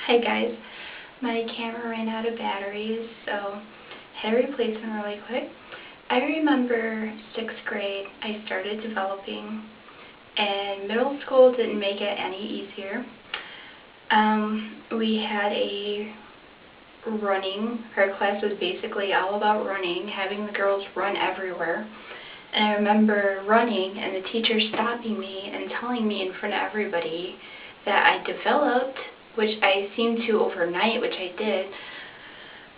Hi guys, my camera ran out of batteries, so had to replace them really quick. I remember 6th grade I started developing, and middle school didn't make it any easier. We had a running, our class was basically all about running, having the girls run everywhere. And I remember running and the teacher stopping me and telling me in front of everybody that I developed, which I seemed to overnight, which I did.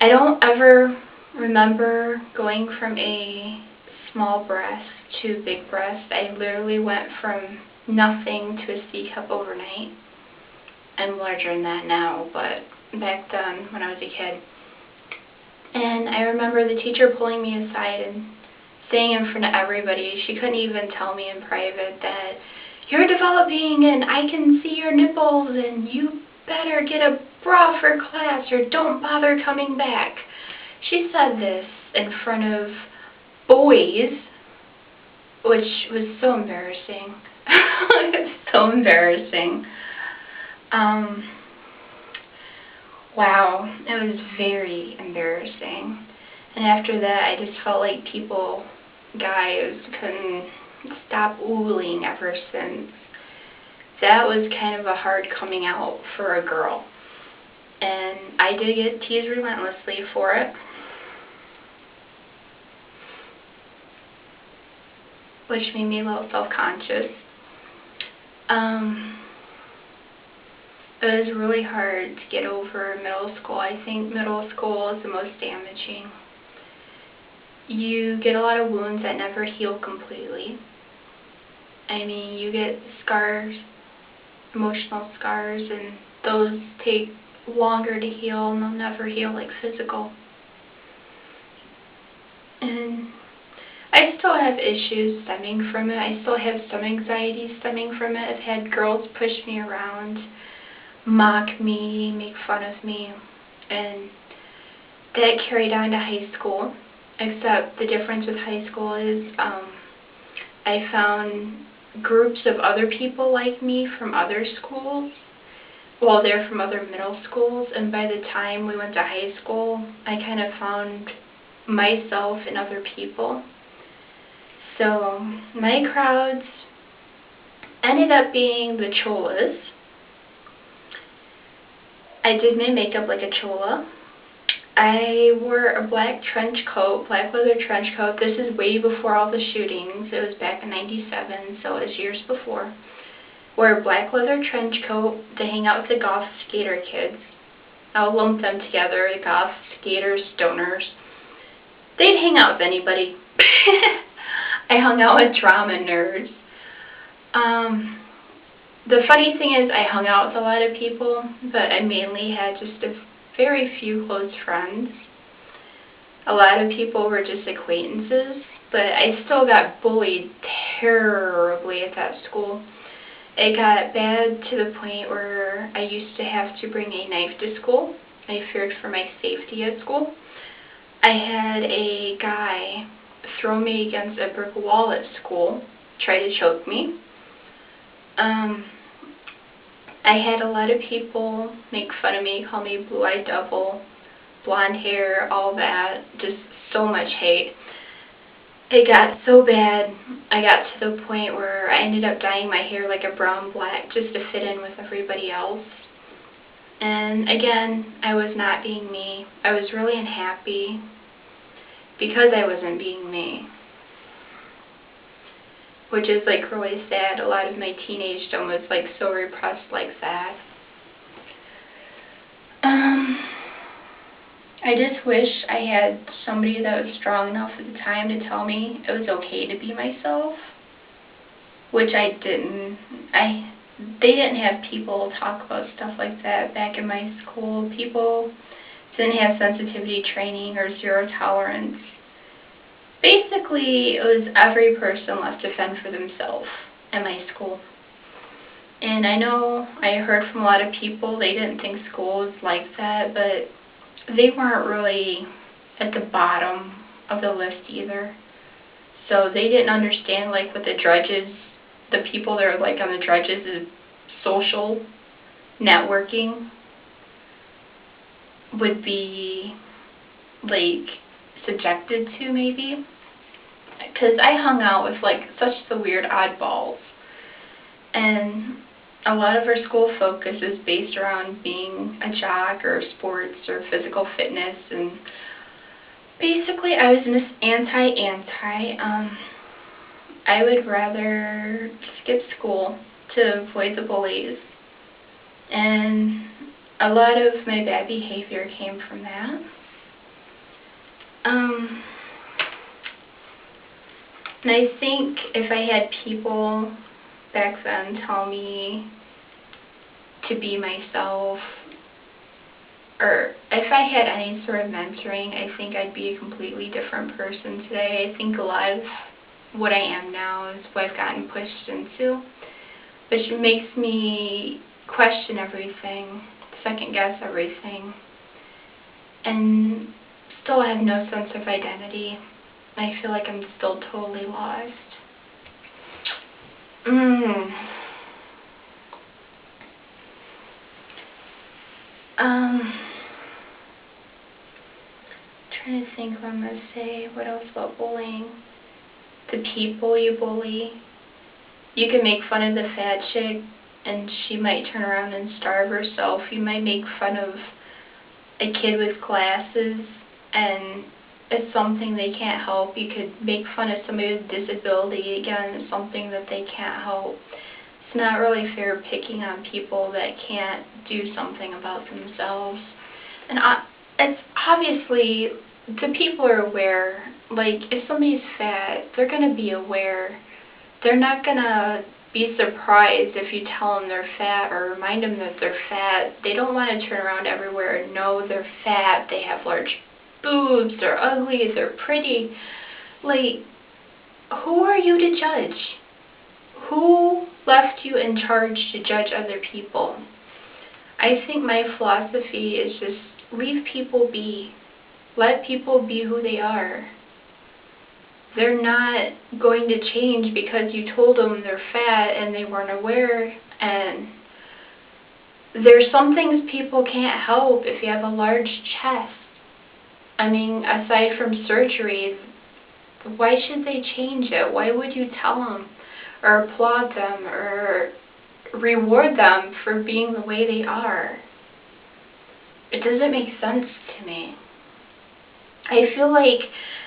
I don't ever remember going from a small breast to big breast. I literally went from nothing to a C cup overnight. I'm larger than that now, but back then when I was a kid. And I remember the teacher pulling me aside and saying in front of everybody, she couldn't even tell me in private that you're developing and I can see your nipples and you better get a bra for class or don't bother coming back. She said this in front of boys, which was so embarrassing. So embarrassing. Wow, it was very embarrassing. And after that, I just felt like guys couldn't stop ooling ever since. That was kind of a hard coming out for a girl. And I did get teased relentlessly for it, which made me a little self-conscious. It was really hard to get over middle school. I think middle school is the most damaging. You get a lot of wounds that never heal completely. I mean, you get scars, emotional scars, and those take longer to heal, and they'll never heal like physical. And I still have issues stemming from it. I still have some anxiety stemming from it. I've had girls push me around, mock me, make fun of me, and that carried on to high school. Except the difference with high school is I found groups of other people like me from other schools. Well, they're from other middle schools, and by the time we went to high school, I kind of found myself in other people. So my crowds ended up being the cholas. I did my makeup like a chola. I wore a black trench coat, black leather trench coat. This is way before all the shootings. It was back in '97, so it was years before. Wore a black leather trench coat to hang out with the goth skater kids. I'll lump them together, the goth skaters, stoners. They'd hang out with anybody. I hung out with drama nerds. The funny thing is I hung out with a lot of people, but I mainly had just a very few close friends. A lot of people were just acquaintances, but I still got bullied terribly at that school. It got bad to the point where I used to have to bring a knife to school. I feared for my safety at school. I had a guy throw me against a brick wall at school, try to choke me. I had a lot of people make fun of me, call me blue-eyed devil, blonde hair, all that, just so much hate. It got so bad, I got to the point where I ended up dyeing my hair like a brown-black just to fit in with everybody else. And again, I was not being me. I was really unhappy because I wasn't being me, which is like really sad. A lot of my teenagedom was like so repressed like that. I just wish I had somebody that was strong enough at the time to tell me it was okay to be myself, which I didn't. They didn't have people talk about stuff like that back in my school. People didn't have sensitivity training or zero tolerance. Basically, it was every person left to fend for themselves at my school. And I know I heard from a lot of people they didn't think school was like that, but they weren't really at the bottom of the list either. So they didn't understand like what the drudges, the people that are like on the drudges is social networking. would be, like, subjected to, maybe. Because I hung out with, like, such the weird oddballs. And a lot of our school focus is based around being a jock or sports or physical fitness, and basically I was Miss Anti-Anti. I would rather skip school to avoid the bullies, and a lot of my bad behavior came from that. And I think if I had people back then tell me to be myself, or if I had any sort of mentoring, I think I'd be a completely different person today. I think a lot of what I am now is what I've gotten pushed into, which makes me question everything, second guess everything, and still have no sense of identity. I feel like I'm still totally lost. Trying to think what I'm going to say. What else about bullying? The people you bully. You can make fun of the fat chick, and she might turn around and starve herself. You might make fun of a kid with glasses, and it's something they can't help. You could make fun of somebody with disability. Again, it's something that they can't help. It's not really fair picking on people that can't do something about themselves. And it's obviously, the people are aware. Like, if somebody's fat, they're going to be aware. They're not going to be surprised if you tell them they're fat or remind them that they're fat. They don't want to turn around everywhere and know they're fat, they have large boobs, they're ugly, they're pretty. Like, who are you to judge? Who left you in charge to judge other people? I think my philosophy is just leave people be. Let people be who they are. They're not going to change because you told them they're fat and they weren't aware. And there's some things people can't help if you have a large chest. I mean, aside from surgery, why should they change it? Why would you tell them or applaud them or reward them for being the way they are? It doesn't make sense to me. I feel like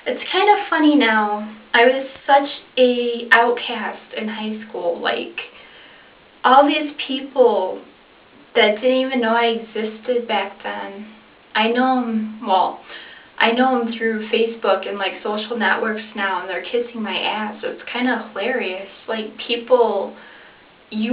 it's kind of funny now. I was such a outcast in high school. Like, all these people that didn't even know I existed back then, I know them, well, I know them through Facebook and like social networks now, and they're kissing my ass. It's kind of hilarious. Like, people, you